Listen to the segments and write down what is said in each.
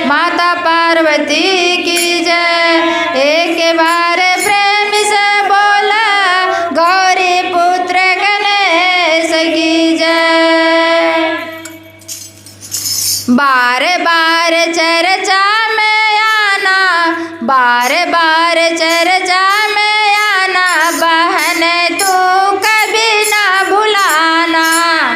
माता पार्वती की जय। एक बार प्रेम से बोला गौरी पुत्र गणेश की जय। बार बार चर्चा में आना, बार बार चर्चा में आना, बहन तू कभी ना भुलाना।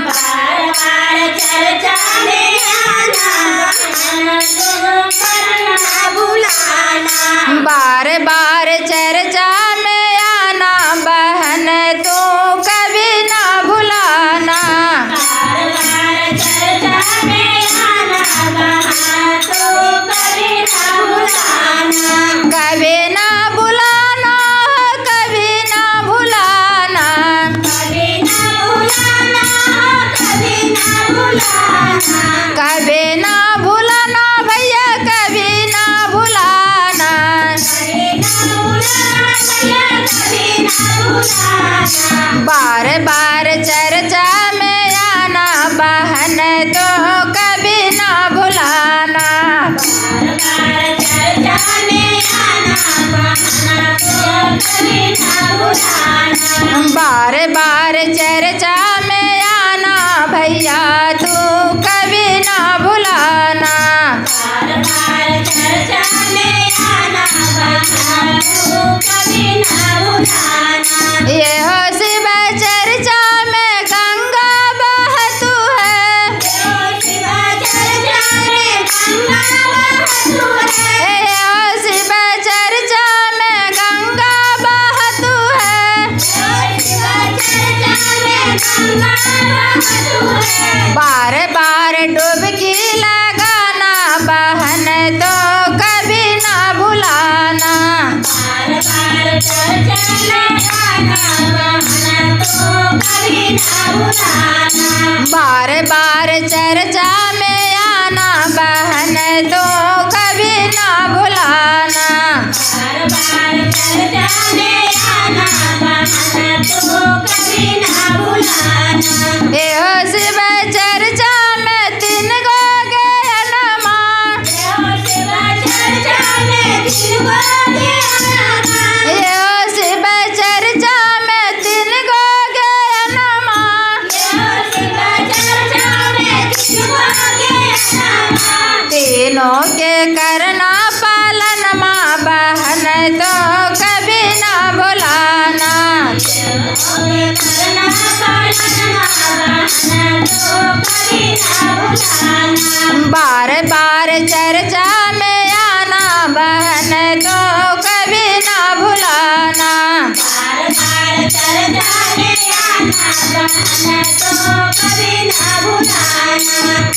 बार बार चर्चा में आना, बहन तू कभी ना भुलाना। बार बार चर्चा में आना, बहन तू कभी ना भुलाना। बार बार चर्चा में आना, बहन तू कभी ना भुलाना। कभी ना भुलाना, कभी ना भुलाना। कभी ना भुलाना, कभी ना भुलाना। कभी ना भुलाना भैया, कभी ना भुलाना। कभी ना भुलाना भैया, कभी ना भुलाना। बार बार चर्चा में आना, बहन तो कभी ना भुलाना। बार बार चर्चा में आना, बहन तो कभी ना भुलाना। बार बार चर्चा में आना, भैया तू कभी ना भुलाना। बार बार चर्चा में आना, बहन तो कभी ना भुलाना। ये हो शिव चर्चा में गंगा बहतू है। शिव चर्चा में गंगा बहतू है। ये हो शिव चर्चा में गंगा बहतू है। शिव चर्चा में गंगा बहतू है। बार बार डुबकी लगाना, बहन तो कभी ना भुलाना। बार बार चर्चा में आना, बहन तो कभी ना भुलाना। बार बार चर्चा में आना, बहन तो कभी ना भुलाना। बार बार चर्चा में आना, बहन तो कभी ना भुलाना। ये हो शिव चर्चा में तीन गो ज्ञानमा। शिव चर्चा में तीन गो ज्ञानमा। ये हो शिव चर्चा में तीन गो ज्ञानमा। शिव चर्चा में तीन गो ज्ञानमा। तीनों के करना पालन माँ, बहन तो कभी ना भुलाना। करना पालना, बहन तो कभी ना भुलाना। बार बार चर्चा में आना, बहन तो कभी ना भुलाना। बार बार चर्चा में आना, बहन तो कभी ना भुलाना।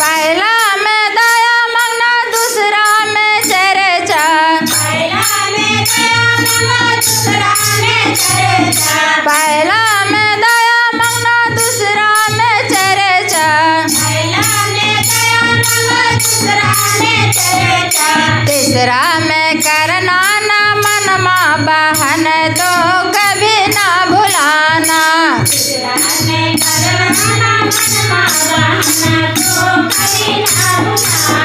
पहला में दया मांगना, दूसरा में चर्चा। पहला में दया मांगना, दूसरा में चर्चा। पहला में दया मांगना, दूसरा में चर्चा। पहला में दया मांगना, दूसरा में चर्चा। तीसरा में करना ना मन माँ, बहन तो कभी ना भुलाना। तीसरा में करना ना मनवा, बहन तो कभी ना भुलाना।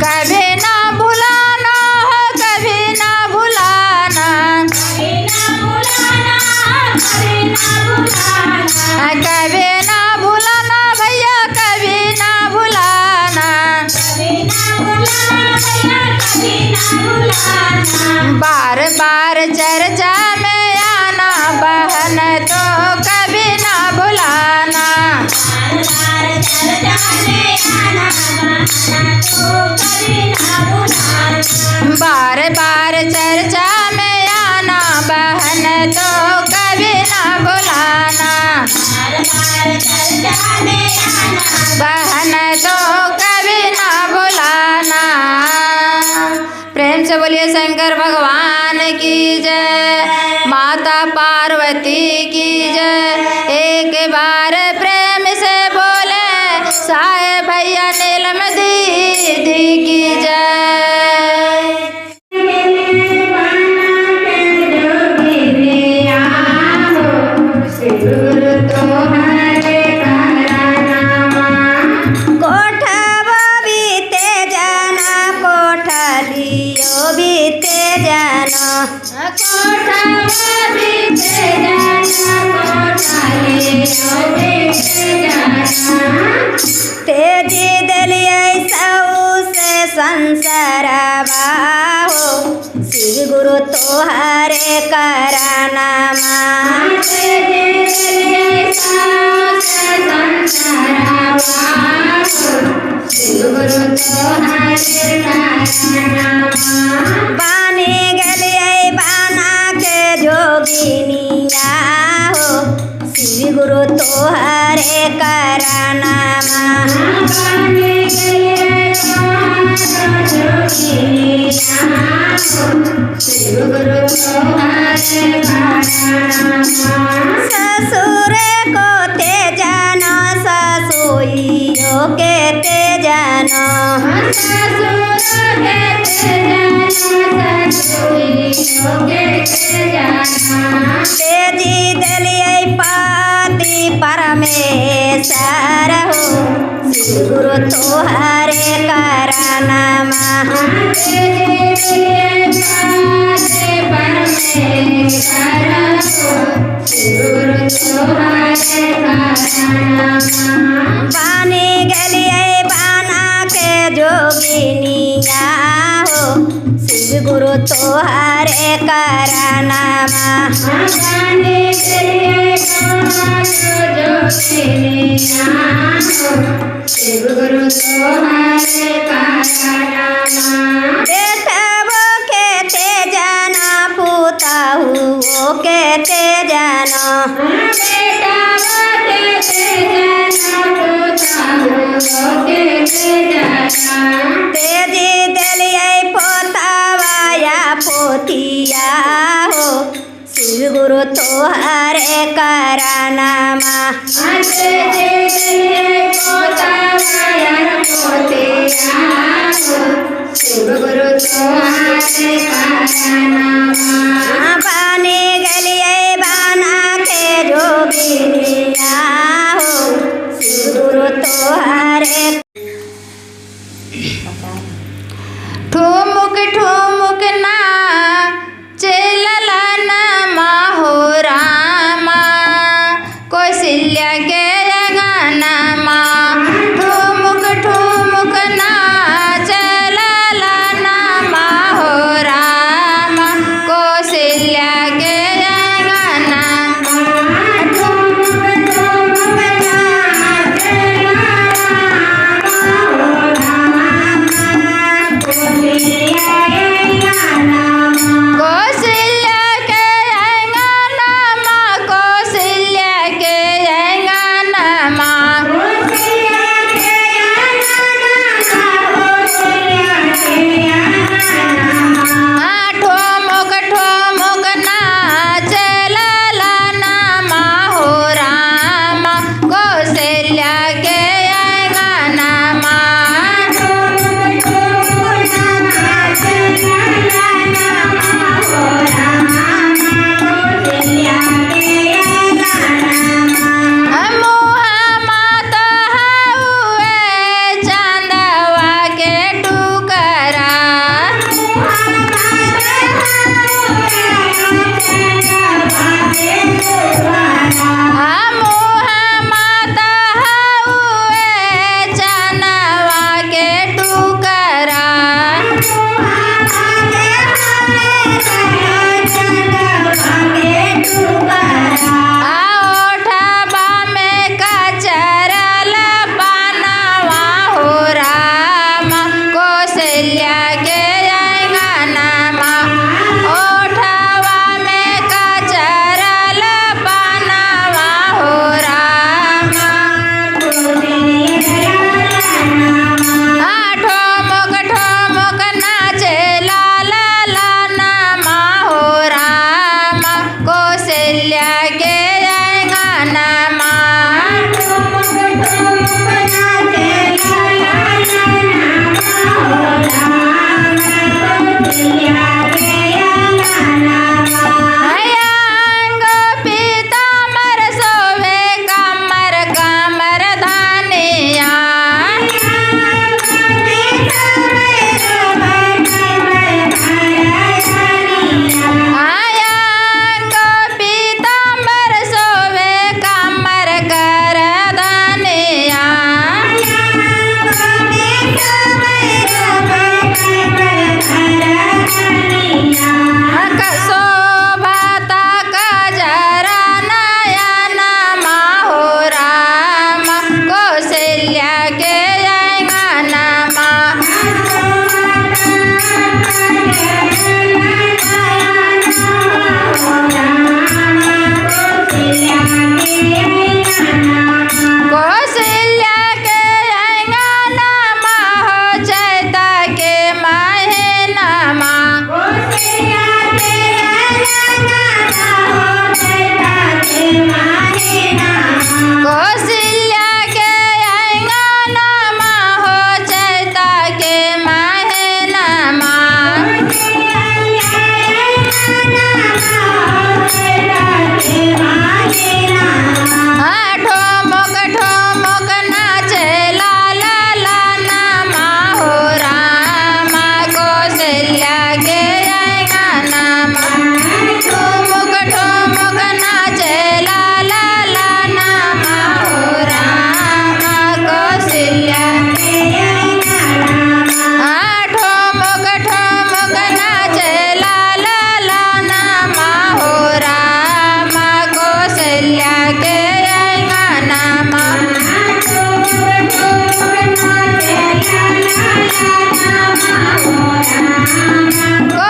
कभी ना भुलाना हो, कभी ना भुलाना। कभी ना भुलाना, कभी ना भुलाना। कभी ना भुलाना भैया, कभी ना भुलाना। कभी ना भुलाना भैया, कभी ना भुलाना। बार बार चर्चा में आना, बहन तो कभी ना भुलाना। बार बार चर्चा में आना, बहन तो कभी ना भुलाना। बार बार चर्चा में आना, बहन तो कभी ना भुलाना। बार बार चर्चा में आना, बहन तो कभी ना भुलाना। प्रेम से बोलिए शंकर भगवान की जय, माता पार्वती की जय। एक बार प्रेम से बोले साहे भैया नीलम दीदी की जय। कोठवा बीते जाना तेजी दलियै सौसे संसारवा हो श्री गुरु तोहरे करनामा बानी गलियै बाना के जोगिनिया हो श्री गुरु तोहरे करनामा ससुर को ते जानो ससुइयो के ते जानो तेजी दलियै पति परमेश्वर हो श्री गुरु तोहरे करनामा बानी गलियै बाना के जोगिनिया हो श्री गुरु तोहरे करनामा बेटबो के ते जानो पुतहुओ के ते जानो तेजी दलियै पोतवा या पोतिया हो श्री गुरु तोहरे करनामा बानी गलियै बाना के जोगिनिया हो श्री गुरु तोहरे ठुमुक ठुमुक ना चलला नमा हो रामा कौशल्या के गानामा ठुमुक ठुमुक ना चलला नमा हो रामा कौशल्या के गानामा Yeah. शोभाता कजरा नयन माहो राम कौशल्या के अंगनमा कौशल्या के अंगनमा हो चैत के महीनमा कौशल्या के अंगनमा हो चैत के महीनमा ठोमक ठोमक नाचे लाल नमा हो राम कौशल्या के अंगनमा ठोमक ठोमक नाचे लाल नमा हो राम कौशल्या ठोमक ठोमक नाचे लाल नमा हो राम कौशल्या के अंगनमा कौशल्या